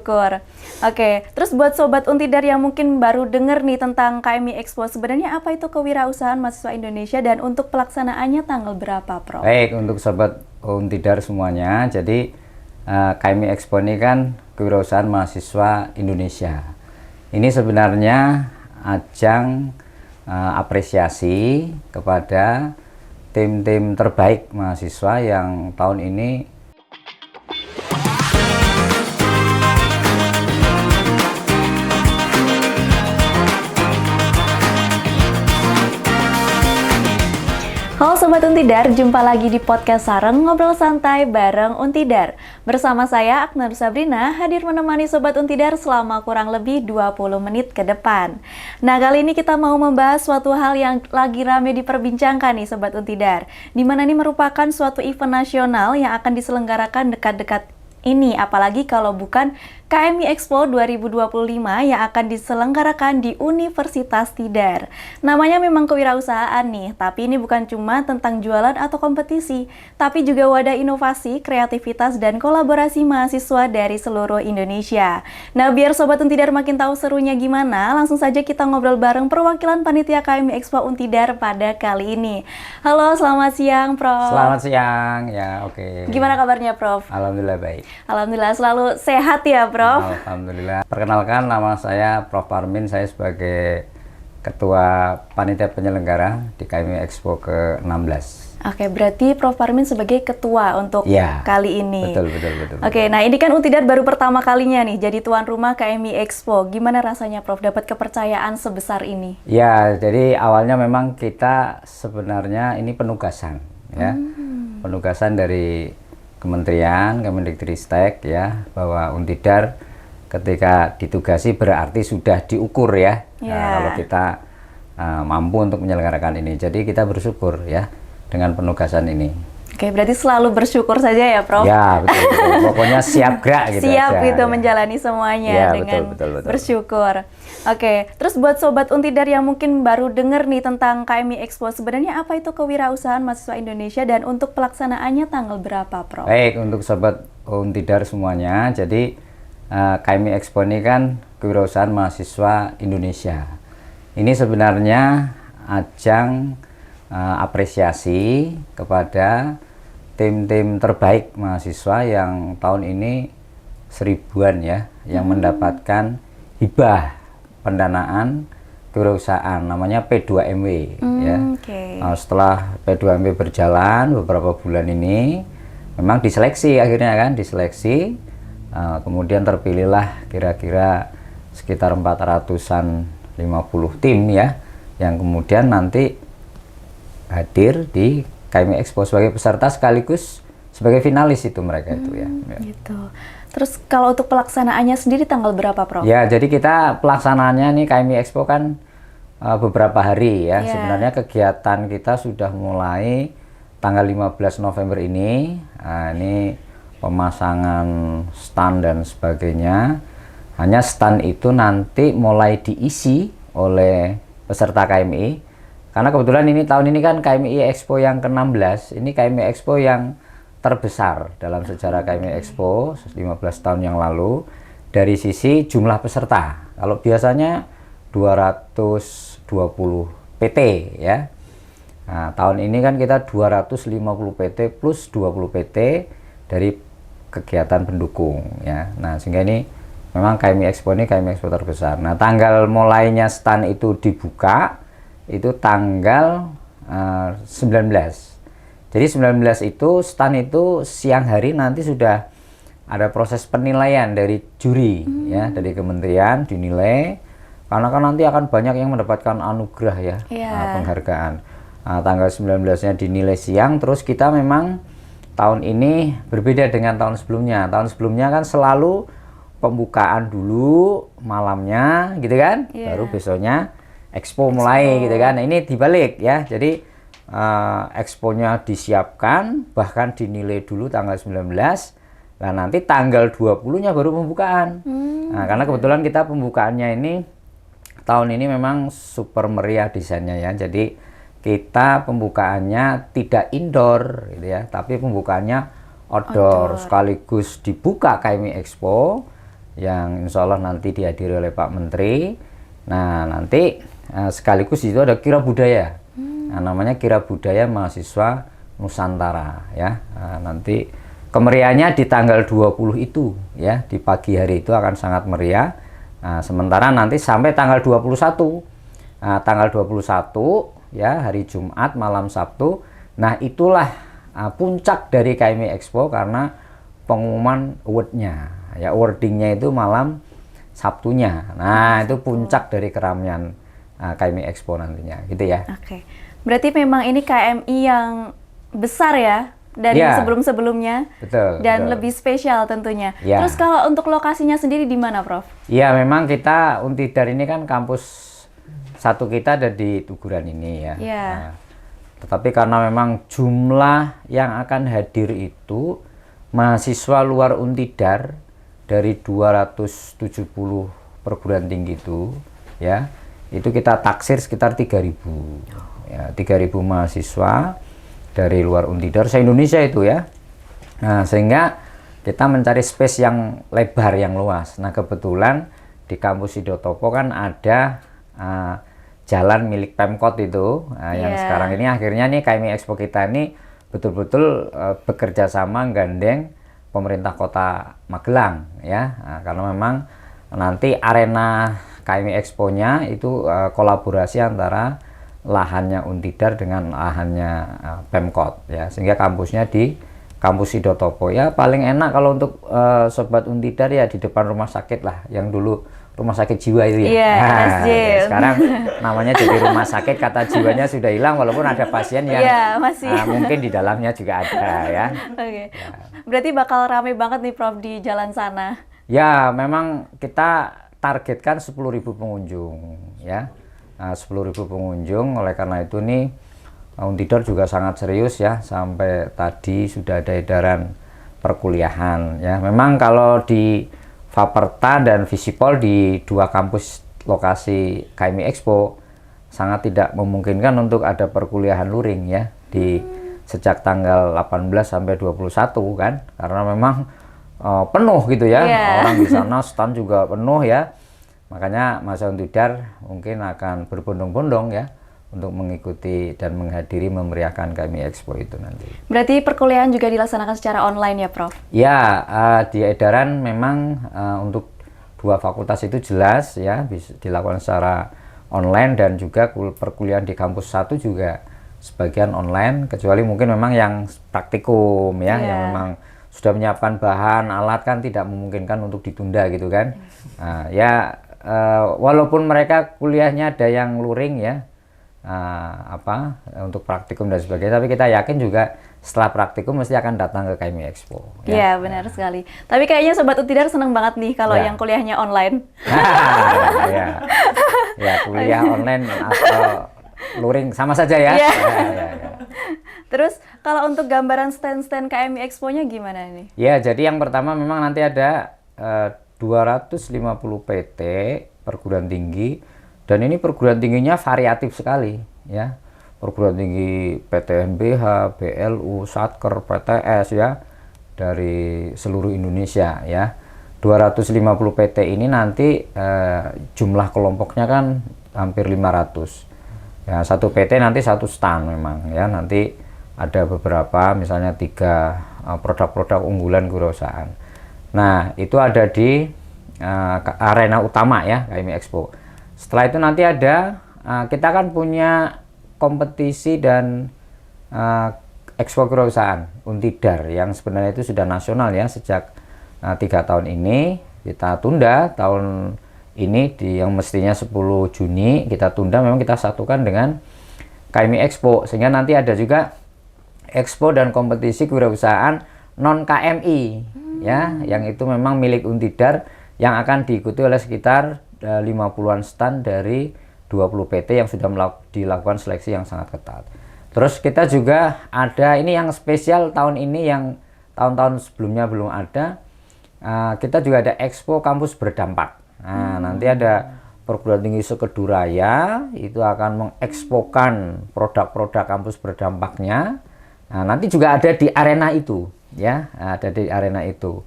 Syukur. Oke, terus buat Sobat Untidar yang mungkin baru denger nih tentang KMI Expo, sebenarnya apa itu kewirausahaan mahasiswa Indonesia dan untuk pelaksanaannya tanggal berapa, Prof? Baik, untuk Sobat Untidar semuanya, jadi KMI Expo ini kan kewirausahaan mahasiswa Indonesia. Ini sebenarnya ajang apresiasi kepada tim-tim terbaik mahasiswa yang tahun ini Halo Sobat Untidar, jumpa lagi di podcast Sareng Ngobrol Santai bareng Untidar. Bersama saya Aknar Sabrina hadir menemani Sobat Untidar selama kurang lebih 20 menit ke depan. Nah, kali ini kita mau membahas suatu hal yang lagi rame diperbincangkan nih Sobat Untidar, di mana ini merupakan suatu event nasional yang akan diselenggarakan dekat-dekat ini, apalagi kalau bukan KMI Expo 2025 yang akan diselenggarakan di Universitas Tidar. Namanya memang kewirausahaan nih, tapi ini bukan cuma tentang jualan atau kompetisi, tapi juga wadah inovasi, kreativitas, dan kolaborasi mahasiswa dari seluruh Indonesia. Nah, biar Sobat Untidar makin tahu serunya gimana, langsung saja kita ngobrol bareng perwakilan panitia KMI Expo Untidar pada kali ini. Halo, selamat siang, Prof. Selamat siang, ya oke. Gimana kabarnya, Prof? Alhamdulillah baik. Alhamdulillah selalu sehat ya, Prof. Alhamdulillah. Perkenalkan, nama saya Prof. Parmin, saya sebagai Ketua Panitia Penyelenggara di KMI Expo ke-16. Oke, berarti Prof. Parmin sebagai ketua untuk kali ini. Betul. Oke, nah ini kan Untidar baru pertama kalinya nih jadi tuan rumah KMI Expo. Gimana rasanya, Prof, dapat kepercayaan sebesar ini? Ya, jadi awalnya memang kita sebenarnya ini penugasan, ya. Penugasan dari Kementerian, Kemendikbudristek, ya, bahwa Untidar ketika ditugasi berarti sudah diukur ya. Nah, kalau kita mampu untuk menyelenggarakan ini. Jadi kita bersyukur ya dengan penugasan ini. Oke, berarti selalu bersyukur saja ya, Prof? Ya, betul. Pokoknya siap gerak gitu. Siap aja, gitu ya. menjalani semuanya Ya, dengan betul. bersyukur. Oke, terus buat Sobat Untidar yang mungkin baru denger nih tentang KMI Expo, sebenarnya apa itu kewirausahaan mahasiswa Indonesia dan untuk pelaksanaannya tanggal berapa, Prof? Baik, untuk Sobat Untidar semuanya, jadi KMI Expo ini kan kewirausahaan mahasiswa Indonesia. Ini sebenarnya ajang apresiasi kepada tim-tim terbaik mahasiswa yang tahun ini seribuan ya, yang mendapatkan hibah pendanaan kewirausahaan namanya P2MW ya. Setelah P2MW berjalan beberapa bulan ini, memang diseleksi akhirnya kan, diseleksi, kemudian terpilihlah kira-kira sekitar 450 tim ya, yang kemudian nanti hadir di KMI Expo sebagai peserta sekaligus sebagai finalis itu mereka itu ya. Gitu. Terus kalau untuk pelaksanaannya sendiri tanggal berapa, Prof? Ya, jadi kita pelaksanaannya nih KMI Expo kan beberapa hari ya. Sebenarnya kegiatan kita sudah mulai tanggal 15 November ini. Nah, ini pemasangan stand dan sebagainya. Hanya stand itu nanti mulai diisi oleh peserta KMI. Karena kebetulan ini tahun ini kan KMI Expo yang ke-16, ini KMI Expo yang terbesar dalam sejarah KMI Expo 15 tahun yang lalu dari sisi jumlah peserta. Kalau biasanya 220 PT ya. Nah, tahun ini kan kita 250 PT plus 20 PT dari kegiatan pendukung ya. Nah, sehingga ini memang KMI Expo ini KMI Expo terbesar. Nah, tanggal mulainya stand itu dibuka itu tanggal 19. Jadi 19 itu stand itu siang hari nanti sudah ada proses penilaian dari juri ya, dari kementerian dinilai, karena kan nanti akan banyak yang mendapatkan anugerah ya, penghargaan. Nah, tanggal 19-nya dinilai siang, terus kita memang tahun ini berbeda dengan tahun sebelumnya. Tahun sebelumnya kan selalu pembukaan dulu malamnya gitu kan, baru besoknya Expo mulai gitu kan. Nah, ini dibalik ya. Jadi Expo-nya disiapkan, bahkan dinilai dulu tanggal 19. Nah, nanti tanggal 20-nya baru pembukaan. Nah, karena kebetulan kita pembukaannya ini tahun ini memang super meriah desainnya ya. Jadi kita pembukaannya tidak indoor gitu ya, tapi pembukaannya outdoor. Sekaligus dibuka KMI Expo yang insya Allah nanti dihadiri oleh Pak Menteri. Nah, nanti sekaligus itu ada Kira Budaya. Nah, namanya Kira Budaya Mahasiswa Nusantara ya. Nanti kemeriahannya di tanggal 20 itu ya, di pagi hari itu akan sangat meriah. Sementara nanti sampai tanggal 21. Tanggal 21 ya, hari Jumat malam Sabtu. Nah, itulah puncak dari KMI Expo karena pengumuman awardnya. Ya, awardingnya itu malam Sabtunya. Nah, itu puncak dari keramaian KMI Expo nantinya, gitu ya. Oke. Berarti memang ini KMI yang besar ya dari sebelum-sebelumnya. Betul. Dan betul. lebih spesial tentunya. Ya. Terus kalau untuk lokasinya sendiri di mana, Prof? Iya, memang kita Untidar ini kan kampus satu kita ada di Tuguran ini ya. Ya. Nah, tetapi karena memang jumlah yang akan hadir itu mahasiswa luar Untidar dari 270 perguruan tinggi itu ya, itu kita taksir sekitar 3.000 ya, 3.000 mahasiswa dari luar Untidar se-Indonesia itu ya. Nah, sehingga kita mencari space yang lebar, yang luas. Nah, kebetulan di kampus Sidotopo kan ada jalan milik Pemkot itu, yang sekarang ini akhirnya nih KMI Expo kita ini betul-betul bekerja sama gandeng pemerintah Kota Magelang ya. Karena memang nanti arena KMI Expo-nya itu kolaborasi antara lahannya Untidar dengan lahannya Pemkot ya, sehingga kampusnya di kampus Sidotopo ya. Paling enak kalau untuk sobat Untidar ya di depan rumah sakit lah, yang dulu rumah sakit jiwa itu ya. Ya, sekarang namanya jadi rumah sakit, kata jiwanya sudah hilang walaupun ada pasien yang masih. Mungkin di dalamnya juga ada ya. Oke. Ya. Berarti bakal rame banget nih Prof di jalan sana. Ya, memang kita targetkan 10.000 pengunjung ya. 10.000 pengunjung, oleh karena itu nih Untidar juga sangat serius ya, sampai tadi sudah ada edaran perkuliahan ya. Memang kalau di Faperta dan Visipol di dua kampus lokasi KMI Expo sangat tidak memungkinkan untuk ada perkuliahan luring ya di sejak tanggal 18 sampai 21 kan, karena memang penuh gitu ya. Orang di sana stand juga penuh ya. Makanya mahasiswa Untidar mungkin akan berbondong-bondong ya untuk mengikuti dan menghadiri memeriahkan KMI Expo itu nanti. Berarti perkuliahan juga dilaksanakan secara online ya, Prof? Ya, di edaran memang untuk dua fakultas itu jelas ya bisa dilakukan secara online, dan juga perkuliahan di kampus satu juga sebagian online, kecuali mungkin memang yang praktikum ya, yang memang sudah menyiapkan bahan alat kan tidak memungkinkan untuk ditunda gitu kan. Walaupun mereka kuliahnya ada yang luring ya, untuk praktikum dan sebagainya, tapi kita yakin juga setelah praktikum mesti akan datang ke KMI Expo. Iya, benar sekali. Tapi kayaknya Sobat Untidar seneng banget nih kalau yang kuliahnya online. Ya, kuliah online atau luring sama saja ya. Terus kalau untuk gambaran stand-stand KMI Expo-nya gimana nih? Ya, jadi yang pertama memang nanti ada 250 PT perguruan tinggi. Dan ini perguruan tingginya variatif sekali ya. Perguruan tinggi PTNBH, BLU, Satker, PTS ya, dari seluruh Indonesia ya. 250 PT ini nanti jumlah kelompoknya kan hampir 500. Ya, satu PT nanti satu stand memang ya. Nanti ada beberapa, misalnya 3 produk-produk unggulan kewirausahaan. Nah, itu ada di arena utama ya KMI Expo. Setelah itu nanti ada, kita kan punya kompetisi dan Expo Kewirausahaan Untidar yang sebenarnya itu sudah nasional ya sejak 3 tahun ini. Kita tunda tahun ini yang mestinya 10 Juni kita tunda, memang kita satukan dengan KMI Expo, sehingga nanti ada juga Expo dan kompetisi kewirausahaan non KMI ya, yang itu memang milik Untidar, yang akan diikuti oleh sekitar 50-an stand dari 20 PT yang sudah dilakukan seleksi yang sangat ketat. Terus kita juga ada, ini yang spesial tahun ini yang tahun-tahun sebelumnya belum ada, kita juga ada Expo Kampus Berdampak. Nah, nanti ada perguruan tinggi Sekeduraya itu akan mengekspokan produk-produk kampus berdampaknya. Nah, nanti juga ada di arena itu ya, ada di arena itu.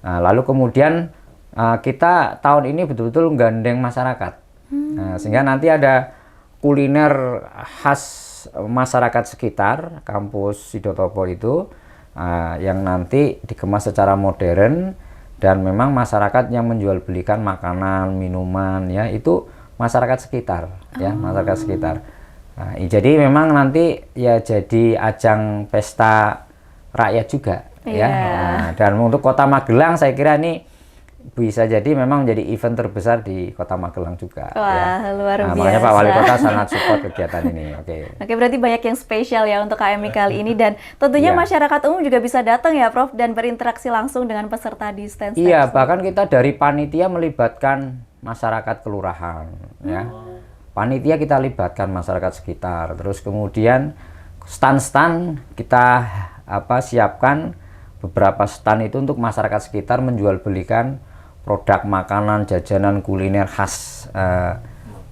Nah, lalu kemudian kita tahun ini betul-betul menggandeng masyarakat. Sehingga nanti ada kuliner khas masyarakat sekitar kampus Sidotopo itu yang nanti dikemas secara modern, dan memang masyarakat yang menjual belikan makanan, minuman ya itu masyarakat sekitar ya, masyarakat sekitar. Jadi memang nanti ya jadi ajang pesta rakyat juga ya. Dan untuk Kota Magelang saya kira ini bisa jadi memang menjadi event terbesar di Kota Magelang juga. Wah, luar biasa. Makanya Pak Wali Kota sangat support kegiatan ini. Oke, berarti banyak yang spesial ya untuk KMI kali ini, dan tentunya masyarakat umum juga bisa datang ya Prof, dan berinteraksi langsung dengan peserta di stand. Iya, bahkan kita dari panitia melibatkan masyarakat kelurahan ya. Panitia kita libatkan masyarakat sekitar. Terus kemudian stand-stand kita siapkan beberapa stand itu untuk masyarakat sekitar menjual belikan produk makanan, jajanan, kuliner khas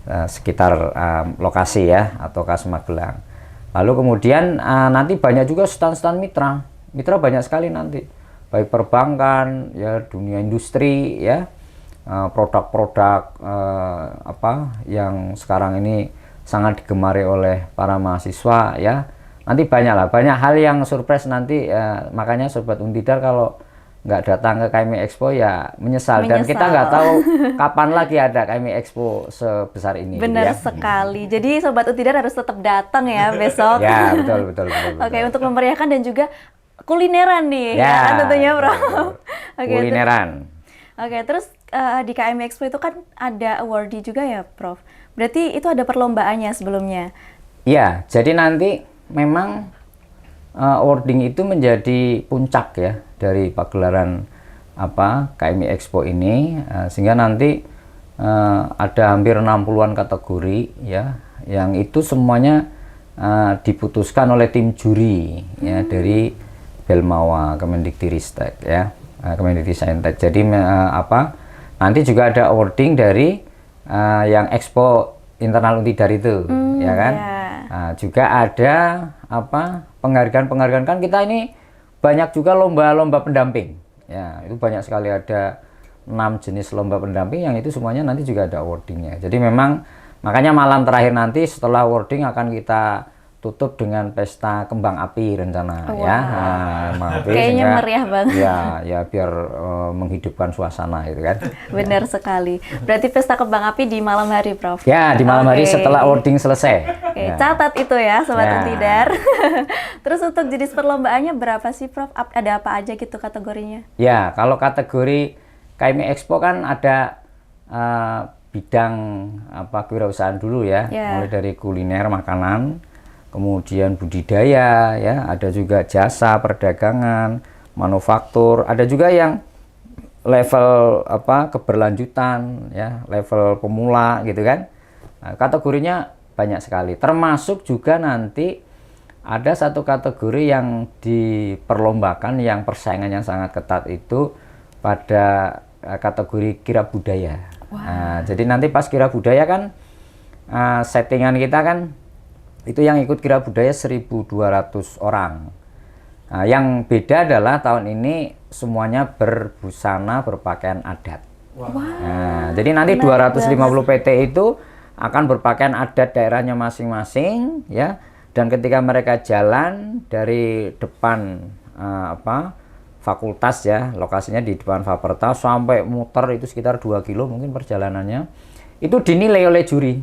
sekitar lokasi ya, atau khas Magelang. Lalu kemudian nanti banyak juga stand-stand mitra. Mitra banyak sekali nanti. Baik perbankan, ya dunia industri ya, produk-produk yang sekarang ini sangat digemari oleh para mahasiswa ya. Nanti banyak hal yang surprise nanti, makanya Sobat Untidar kalau nggak datang ke KMI Expo ya menyesal. Dan kita nggak tahu kapan lagi ada KMI Expo sebesar ini. Benar gitu ya. sekali. Jadi Sobat Untidar harus tetap datang ya besok. Ya betul. Oke, untuk memeriahkan dan juga kulineran nih ya kan tentunya Prof. Kulineran. Oke, terus di KMI Expo itu kan ada awardee juga ya Prof. Berarti itu ada perlombaannya sebelumnya. Iya, jadi nanti memang awarding itu menjadi puncak ya dari pagelaran KMI Expo ini, sehingga nanti ada hampir 60-an kategori ya, yang itu semuanya diputuskan oleh tim juri ya dari Belmawa, Kemendikbudristek ya, Kemendikbudristek. Jadi nanti juga ada awarding dari yang Expo internal Untidar itu ya kan. Juga ada penghargaan kan kita ini banyak juga lomba-lomba pendamping ya, itu banyak sekali, ada 6 jenis lomba pendamping yang itu semuanya nanti juga ada awardingnya. Jadi memang makanya malam terakhir nanti setelah awarding akan kita tutup dengan pesta kembang api rencana ya. Kayaknya meriah banget. Ya biar menghidupkan suasana itu kan. Benar sekali. Berarti pesta kembang api di malam hari Prof. Ya, di malam hari setelah awarding selesai. Catat itu ya Sobat Untidar. Terus untuk jenis perlombaannya berapa sih Prof? Ada apa aja gitu kategorinya? Ya, kalau kategori KMI Expo kan ada bidang kewirausahaan dulu ya. Mulai dari kuliner, makanan, kemudian budidaya ya, ada juga jasa, perdagangan, manufaktur, ada juga yang level keberlanjutan ya, level pemula gitu kan. Kategorinya banyak sekali, termasuk juga nanti ada satu kategori yang diperlombakan yang persaingannya sangat ketat itu pada kategori kirab budaya. Jadi nanti pas kirab budaya kan settingan kita kan itu yang ikut kirab budaya 1.200 orang. Yang beda adalah tahun ini semuanya berbusana berpakaian adat. Jadi nanti 250 PT itu akan berpakaian adat daerahnya masing-masing ya, dan ketika mereka jalan dari depan fakultas ya, lokasinya di depan Fakultas sampai muter itu sekitar 2 kilo mungkin perjalanannya, itu dinilai oleh juri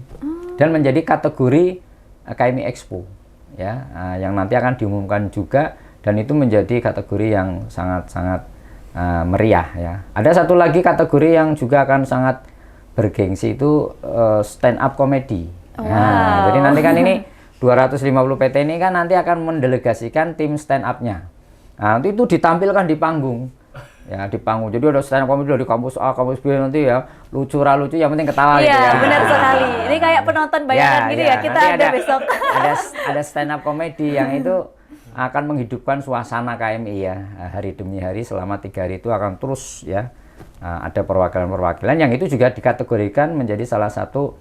dan menjadi kategori KMI Expo ya, yang nanti akan diumumkan juga, dan itu menjadi kategori yang sangat meriah ya. Ada satu lagi kategori yang juga akan sangat bergengsi, itu stand up comedy. Jadi nanti kan ini 250 PT ini kan nanti akan mendelegasikan tim stand up-nya. Nanti itu ditampilkan di panggung. Ya, di panggung. Jadi ada stand up comedy dari kampus A, kampus B nanti ya, lucu yang penting ketawa gitu ya. Iya, benar sekali. Ini kayak penonton bayangan gitu ya. Kita ada besok. Ada stand up comedy yang itu akan menghidupkan suasana KMI ya. Hari demi hari selama 3 hari itu akan terus ya. Ada perwakilan-perwakilan yang itu juga dikategorikan menjadi salah satu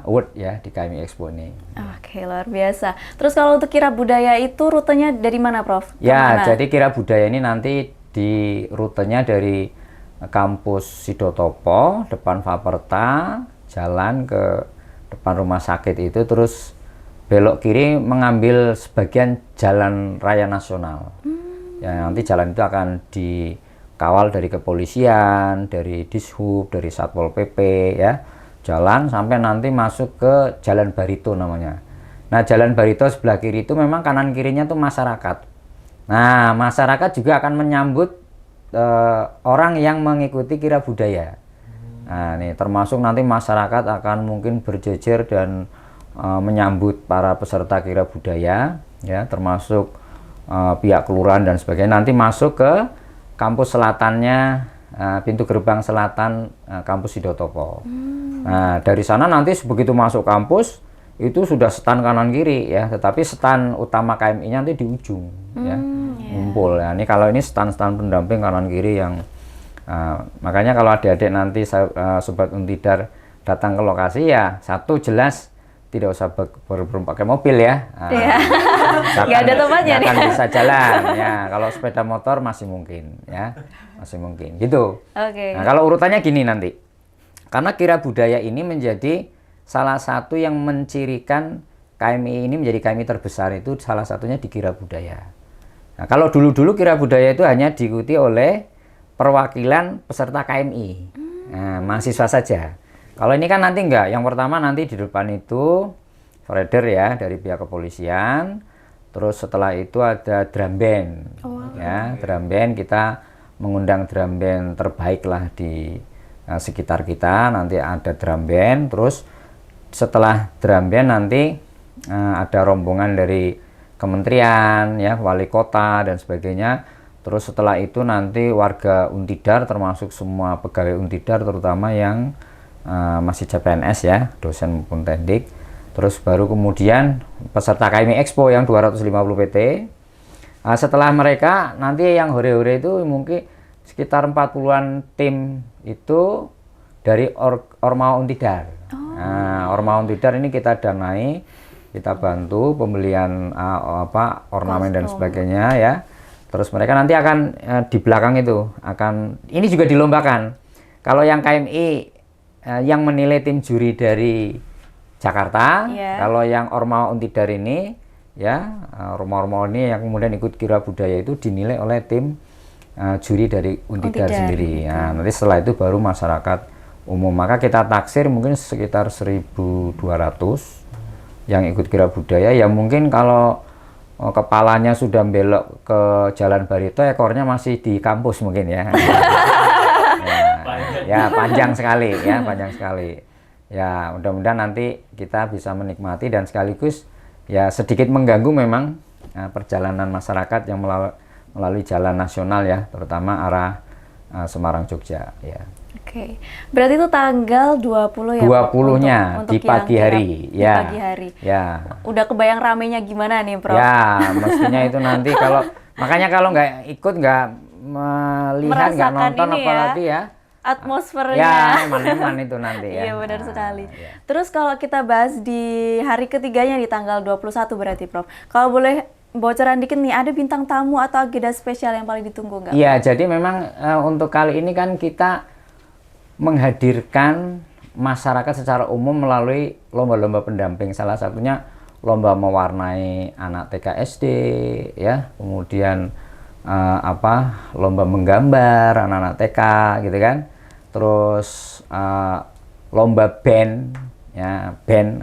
award ya di KMI Expo ini. Oke, luar biasa. Terus kalau untuk kirab budaya itu rutenya dari mana Prof? Ya, jadi kirab budaya ini nanti di rutenya dari kampus Sidotopo, depan Faperta, jalan ke depan rumah sakit itu, terus belok kiri mengambil sebagian jalan raya nasional. Ya, nanti jalan itu akan dikawal dari kepolisian, dari Dishub, dari Satpol PP ya. Jalan sampai nanti masuk ke Jalan Barito namanya. Nah, Jalan Barito sebelah kiri itu memang kanan kirinya tuh masyarakat. Nah, masyarakat juga akan menyambut orang yang mengikuti kira budaya. Nah, ini termasuk nanti masyarakat akan mungkin berjejer dan menyambut para peserta kira budaya, ya, termasuk pihak kelurahan dan sebagainya. Nanti masuk ke kampus selatannya, pintu gerbang selatan kampus Sidotopo. Nah, dari sana nanti begitu masuk kampus itu sudah stand kanan kiri ya, tetapi stand utama KMI-nya nanti di ujung ya, ngumpul ya. Ini kalau ini stand-stand pendamping kanan kiri yang makanya kalau adik-adik nanti sobat Untidar datang ke lokasi ya, satu jelas tidak usah pakai mobil ya. Nggak ada tempatnya nih. Akan bisa jalan ya. Kalau sepeda motor masih mungkin ya, masih mungkin gitu. Nah, kalau urutannya gini nanti, karena kira budaya ini menjadi salah satu yang mencirikan KMI ini menjadi KMI terbesar, itu salah satunya di kira budaya. Nah, kalau dulu-dulu kira budaya itu hanya diikuti oleh perwakilan peserta KMI, mahasiswa saja. Kalau ini kan nanti enggak, yang pertama nanti di depan itu rider ya dari pihak kepolisian, terus setelah itu ada drum band, ya drum band, kita mengundang drum band terbaik lah di sekitar kita, nanti ada drum band, terus setelah drum band nanti ada rombongan dari kementerian, ya wali kota dan sebagainya, terus setelah itu nanti warga Untidar termasuk semua pegawai Untidar terutama yang masih CPNS ya, dosen maupun tendik. Terus baru kemudian peserta KMI Expo yang 250 PT. Setelah mereka nanti yang hore-hore itu mungkin sekitar 40-an tim itu dari Ormawa Untidar. Ormawa Untidar ini kita danai, kita bantu pembelian ornamen dan sebagainya ya. Terus mereka nanti akan di belakang itu akan, ini juga dilombakan. Kalau yang KMI yang menilai tim juri dari Jakarta, kalau yang Ormawa Untidar ini ya, Ormawa ini yang kemudian ikut kira budaya itu dinilai oleh tim juri dari Untidar sendiri. Nah, nanti setelah itu baru masyarakat umum. Maka kita taksir mungkin sekitar 1.200 yang ikut kira budaya. Ya mungkin kalau kepalanya sudah belok ke Jalan Barito, ekornya masih di kampus mungkin ya. Ya panjang sekali ya, panjang sekali. Ya mudah-mudahan nanti kita bisa menikmati dan sekaligus ya sedikit mengganggu memang perjalanan masyarakat yang melalui jalan nasional ya, terutama arah Semarang Jogja ya. Oke. Berarti itu tanggal 20 ya, 20-nya untuk di pagi hari ya. Di pagi hari. Ya. Udah kebayang ramenya gimana nih, Prof? Ya, mestinya itu nanti makanya kalau nggak ikut, nggak melihat, nggak nonton apalagi ya. Atmosfernya. Ya, eman-eman itu nanti ya. Iya, benar sekali. Ya. Terus kalau kita bahas di hari ketiganya di tanggal 21 berarti, Prof. Kalau boleh bocoran dikit nih, ada bintang tamu atau agenda spesial yang paling ditunggu nggak? Iya, jadi memang untuk kali ini kan kita menghadirkan masyarakat secara umum melalui lomba-lomba pendamping. Salah satunya lomba mewarnai anak TK SD ya, kemudian lomba menggambar anak-anak TK gitu kan, terus lomba band ya, band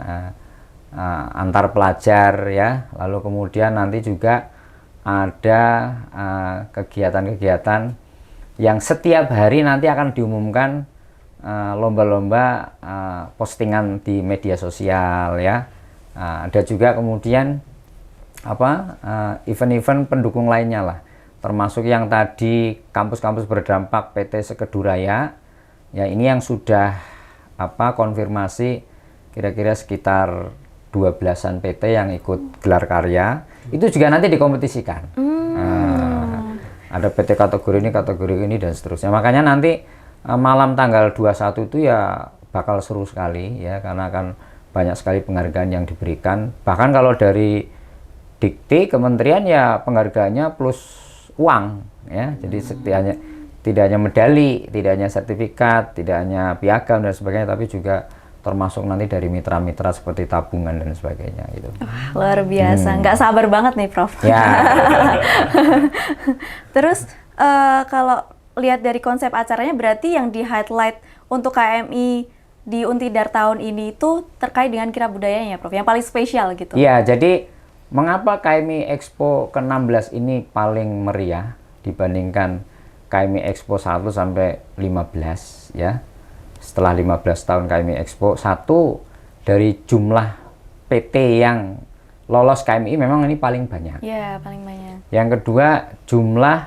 antar pelajar ya, lalu kemudian nanti juga ada kegiatan-kegiatan yang setiap hari nanti akan diumumkan, lomba-lomba postingan di media sosial ya. Ada juga kemudian event-event pendukung lainnya lah, termasuk yang tadi kampus-kampus berdampak PT Sekeduraya ya, ini yang sudah konfirmasi kira-kira sekitar 12-an PT yang ikut gelar karya, itu juga nanti dikompetisikan. Ada PT kategori ini dan seterusnya. Makanya nanti malam tanggal 21 itu ya bakal seru sekali ya, karena akan banyak sekali penghargaan yang diberikan. Bahkan kalau dari Dikti Kementerian ya penghargaannya plus uang ya. Jadi tidak hanya medali, tidak hanya sertifikat, tidak hanya piagam dan sebagainya, tapi juga termasuk nanti dari mitra-mitra seperti tabungan dan sebagainya gitu. Luar biasa, nggak sabar banget nih Prof. Ya. Terus kalau lihat dari konsep acaranya, berarti yang di highlight untuk KMI di Untidar tahun ini itu terkait dengan kira budayanya Prof, yang paling spesial gitu. Iya, jadi mengapa KMI Expo ke-16 ini paling meriah dibandingkan KMI Expo 1 sampai 15 ya. Setelah 15 tahun KMI Expo, satu dari jumlah PT yang lolos KMI memang ini paling banyak. Iya, paling banyak. Yang kedua, jumlah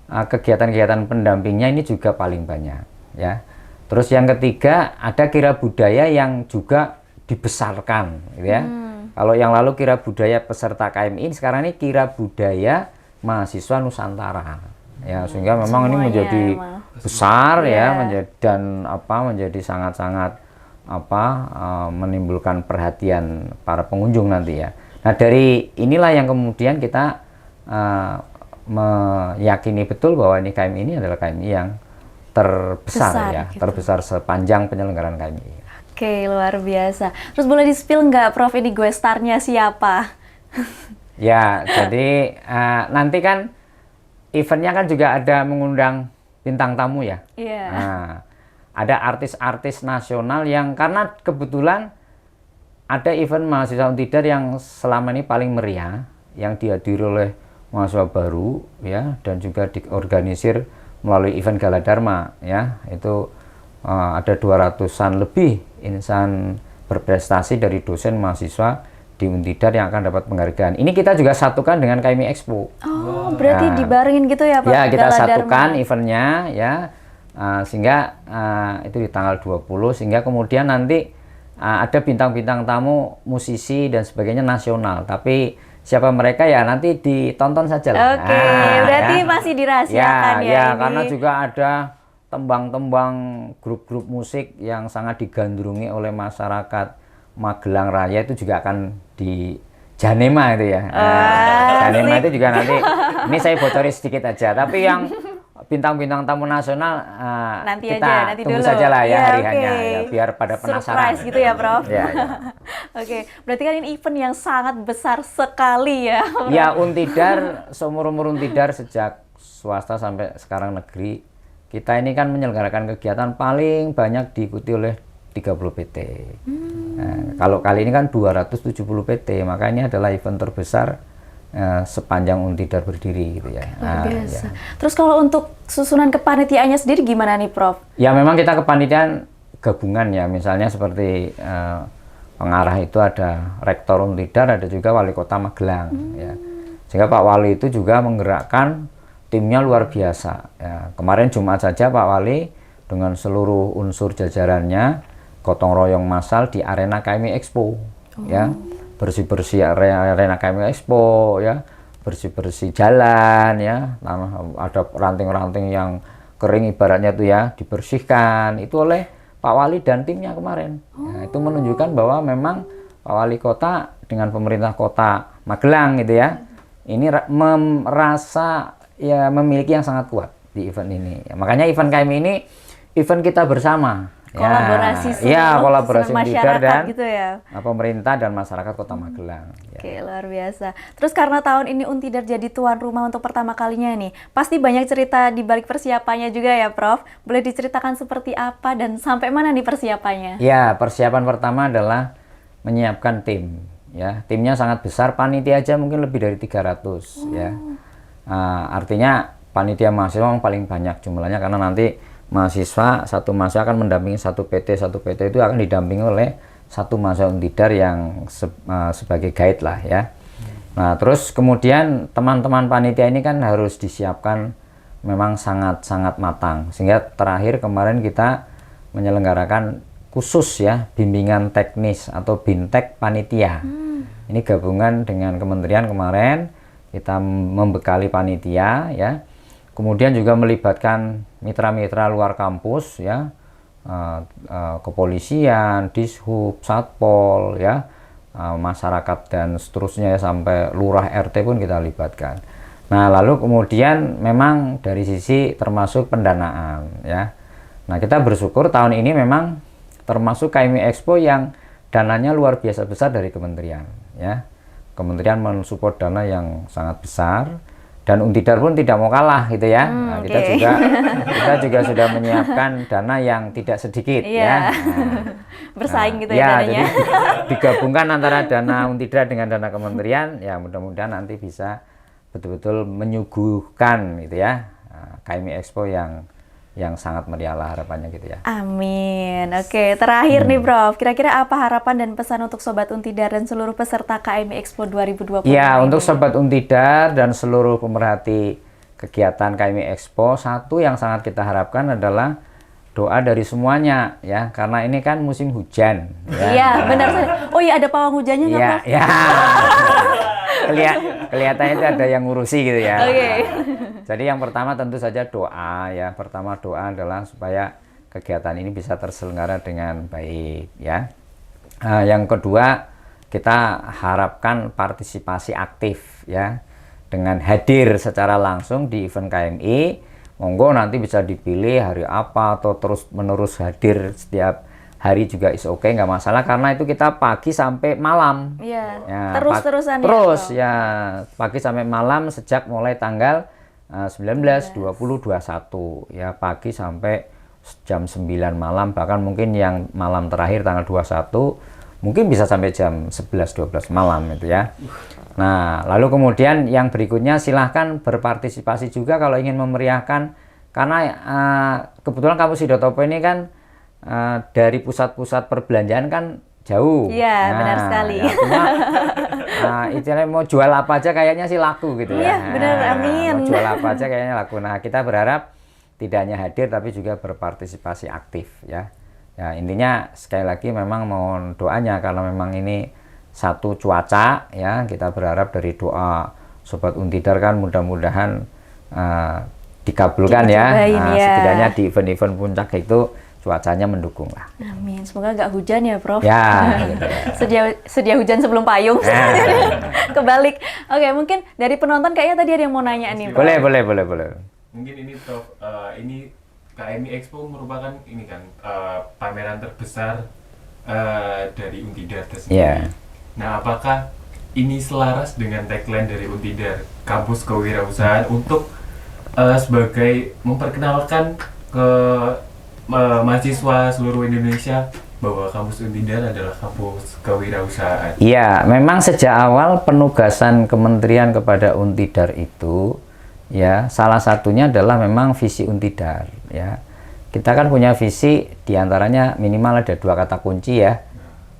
kegiatan-kegiatan pendampingnya ini juga paling banyak ya. Terus yang ketiga, ada kira budaya yang juga dibesarkan gitu ya. Kalau yang lalu kira budaya peserta KMI, sekarang ini kira budaya mahasiswa Nusantara. Ya, sehingga memang ini menjadi besar ya, menjadi sangat-sangat menimbulkan perhatian para pengunjung nanti ya. Nah, dari inilah yang kemudian kita meyakini betul bahwa ini KMI ini adalah KMI yang terbesar ya, gitu. Terbesar sepanjang penyelenggaraan KMI. Oke, luar biasa. Terus boleh di-spill nggak Prof, ini gue star-nya siapa? Ya, jadi nanti kan eventnya kan juga ada mengundang bintang tamu ya. Iya. Nah, ada artis-artis nasional yang karena kebetulan ada event mahasiswa Untidar yang selama ini paling meriah, yang dihadiri oleh mahasiswa baru ya, dan juga diorganisir melalui event Gala Dharma ya. Itu ada 200-an lebih insan berprestasi dari dosen mahasiswa di Untidar yang akan dapat penghargaan. Ini kita juga satukan dengan KMI Expo. Oh, berarti dibarengin gitu ya Pak? Ya, kita Gala satukan Dharma. eventnya ya, sehingga itu di tanggal 20, sehingga kemudian nanti ada bintang-bintang tamu, musisi dan sebagainya nasional. Tapi siapa mereka ya nanti ditonton saja lah. Oke, berarti ya. masih dirahasiakan ya Ya, ini. karena juga ada tembang-tembang grup-grup musik yang sangat digandrungi oleh masyarakat Magelang Raya, itu juga akan di Janema itu ya. Janema itu juga nanti, ini saya bocorin sedikit aja, tapi yang bintang-bintang tamu nasional nanti kita aja, nanti tunggu dulu saja lah ya, hari oke. hanya ya, biar pada penasaran. Surprise gitu ya Prof. Ya. Oke, berarti kan ini event yang sangat besar sekali ya. Ya, Untidar, seumur-umur Untidar sejak swasta sampai sekarang negeri, kita ini kan menyelenggarakan kegiatan paling banyak diikuti oleh 30 PT. Nah, kalau kali ini kan 270 PT, maka ini adalah event terbesar sepanjang Untidar berdiri gitu ya. Luar biasa. Terus kalau untuk susunan kepanitiaannya sendiri gimana nih Prof? Ya, memang kita kepanitiaan gabungan ya, misalnya seperti pengarah itu ada Rektor Untidar, ada juga Wali Kota Magelang ya. Sehingga Pak Wali itu juga menggerakkan timnya luar biasa ya. Kemarin Jumat saja Pak Wali dengan seluruh unsur jajarannya gotong royong massal di arena KMI Expo ya, bersih-bersih arena KMI Expo ya, bersih-bersih jalan ya, ada ranting-ranting yang kering ibaratnya tuh ya, dibersihkan itu oleh Pak Wali dan timnya kemarin. Ya, itu menunjukkan bahwa memang Pak Wali Kota dengan pemerintah Kota Magelang gitu ya, ini merasa ya memiliki yang sangat kuat di event ini. Ya, makanya event KMI ini event kita bersama. Kolaborasi kolaborasi Untidar dan gitu ya. Pemerintah dan masyarakat Kota Magelang. Ya. Oke, luar biasa. Terus karena tahun ini Untidar jadi tuan rumah untuk pertama kalinya nih, pasti banyak cerita di balik persiapannya juga ya Prof. Boleh diceritakan seperti apa dan sampai mana nih persiapannya? Ya, persiapan pertama adalah menyiapkan tim. Ya, timnya sangat besar, panitia aja mungkin lebih dari 300 ya. Artinya panitia mahasiswa memang paling banyak jumlahnya, karena nanti satu mahasiswa akan mendampingi satu PT itu akan didampingi oleh satu mahasiswa Untidar yang sebagai guide lah ya. Nah, terus kemudian teman-teman panitia ini kan harus disiapkan memang sangat-sangat matang, sehingga terakhir kemarin kita menyelenggarakan khusus ya bimbingan teknis atau BINTEK panitia. Ini gabungan dengan kementerian kemarin, kita membekali panitia ya. Kemudian juga melibatkan mitra-mitra luar kampus ya, kepolisian, Dishub, Satpol ya, masyarakat dan seterusnya ya, sampai lurah RT pun kita libatkan. Nah, lalu kemudian memang dari sisi termasuk pendanaan ya. Nah, kita bersyukur tahun ini memang termasuk KMI Expo yang dananya luar biasa besar dari kementerian ya. Kementerian mensupport dana yang sangat besar dan Untidar pun tidak mau kalah gitu ya. Nah, kita juga sudah menyiapkan dana yang tidak sedikit ya. Bersaing gitu ya dananya. Jadi digabungkan antara dana Untidar dengan dana kementerian ya, mudah-mudahan nanti bisa betul-betul menyuguhkan gitu ya. KMI Expo yang sangat meriah lah harapannya gitu ya. Amin. Oke, terakhir nih Prof, kira-kira apa harapan dan pesan untuk Sobat Untidar dan seluruh peserta KMI Expo 2020? Ya, untuk Sobat Untidar dan seluruh pemerhati kegiatan KMI Expo, satu yang sangat kita harapkan adalah doa dari semuanya ya, karena ini kan musim hujan. Iya, benar sekali. Oh iya, ada pawang hujannya nggak Prof? Ya. Kelihatannya itu ada yang ngurusi gitu ya. Oke. Jadi yang pertama tentu saja doa ya. Pertama doa adalah supaya kegiatan ini bisa terselenggara dengan baik ya. Yang kedua kita harapkan partisipasi aktif ya, dengan hadir secara langsung di event KMI. Monggo nanti bisa dipilih hari apa atau terus menerus hadir setiap hari juga is oke, nggak masalah, karena itu kita pagi sampai malam. Iya. Ya, Terus-terusan terus ya. Pagi sampai malam sejak mulai tanggal 19, 20, 21 ya, pagi sampai jam 9 malam, bahkan mungkin yang malam terakhir tanggal 21 mungkin bisa sampai jam 11, 12 malam itu ya. Nah, lalu kemudian yang berikutnya silahkan berpartisipasi juga kalau ingin memeriahkan, karena kebetulan kampus Sidotopo ini kan dari pusat-pusat perbelanjaan kan jauh. Iya, benar sekali. Ya, cuma istilahnya mau jual apa aja kayaknya sih laku gitu ya. Iya, benar, amin. Mau jual apa aja kayaknya laku. Nah, kita berharap tidak hanya hadir tapi juga berpartisipasi aktif ya. Ya, intinya sekali lagi memang mohon doanya, karena memang ini satu cuaca ya, kita berharap dari doa Sobat Untidar kan mudah-mudahan dikabulkan ya. Setidaknya di event-event puncak itu cuacanya mendukung lah. Amin. Semoga nggak hujan ya, Prof. Ya. Gitu. sedia hujan sebelum payung. Kebalik. Oke, mungkin dari penonton kayaknya tadi ada yang mau nanya nih, Prof. Boleh. Mungkin ini Prof, ini KMI Expo merupakan ini kan pameran terbesar dari Untidar tersebut. Yeah. Nah, apakah ini selaras dengan tagline dari Untidar, Kampus Kewirausahaan, untuk sebagai memperkenalkan ke mahasiswa seluruh Indonesia bahwa kampus Untidar adalah kampus kewirausahaan? Iya, memang sejak awal penugasan kementerian kepada Untidar itu ya, salah satunya adalah memang visi Untidar ya. Kita kan punya visi, diantaranya minimal ada 2 kata kunci ya,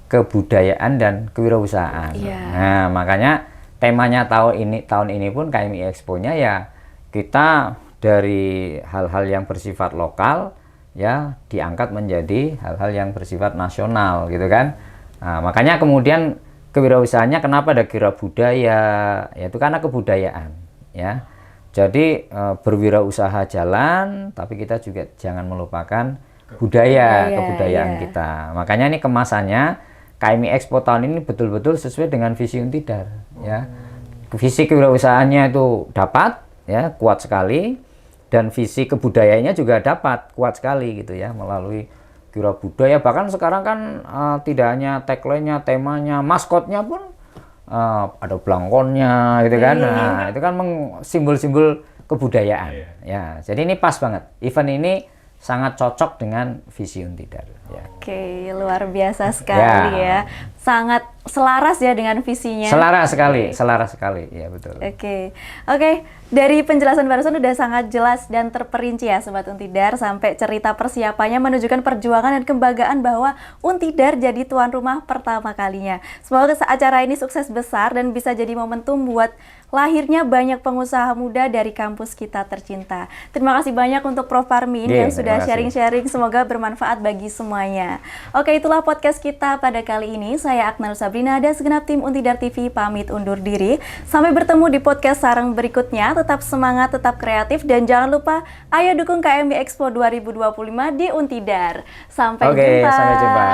kebudayaan dan kewirausahaan. Nah, makanya temanya tahun ini pun KMI Expo-nya ya, kita dari hal-hal yang bersifat lokal ya diangkat menjadi hal-hal yang bersifat nasional gitu kan. Nah, makanya kemudian kewirausahaannya kenapa ada kira budaya, yaitu karena kebudayaan ya. Jadi berwirausaha jalan, tapi kita juga jangan melupakan kebudayaan kita. Makanya ini kemasannya KMI Expo tahun ini betul-betul sesuai dengan visi Untidar ya. Visi kewirausahaannya itu dapat ya, kuat sekali, dan visi kebudayaannya juga dapat kuat sekali gitu ya, melalui kira budaya. Bahkan sekarang kan tidak hanya tagline-nya, temanya, maskotnya pun ada belangkonnya gitu kan. Nah, itu kan simbol-simbol kebudayaan ya. Jadi ini pas banget, event ini sangat cocok dengan visi Untidar ya. Oke, luar biasa sekali ya. Sangat selaras ya dengan visinya. Selaras sekali, ya betul. Oke, dari penjelasan barusan udah sangat jelas dan terperinci ya Sobat Untidar, sampai cerita persiapannya menunjukkan perjuangan dan kebanggaan bahwa Untidar jadi tuan rumah pertama kalinya. Semoga acara ini sukses besar dan bisa jadi momentum buat lahirnya banyak pengusaha muda dari kampus kita tercinta. Terima kasih banyak untuk Prof Parmin yang sudah sharing-sharing, semoga bermanfaat bagi semuanya. Oke, itulah podcast kita pada kali ini. Saya Aknar Sabrina dan segenap tim Untidar TV pamit undur diri. Sampai bertemu di podcast Sareng berikutnya. Tetap semangat, tetap kreatif, dan jangan lupa ayo dukung KMI Expo 2025 di Untidar. Sampai jumpa. Sampai jumpa.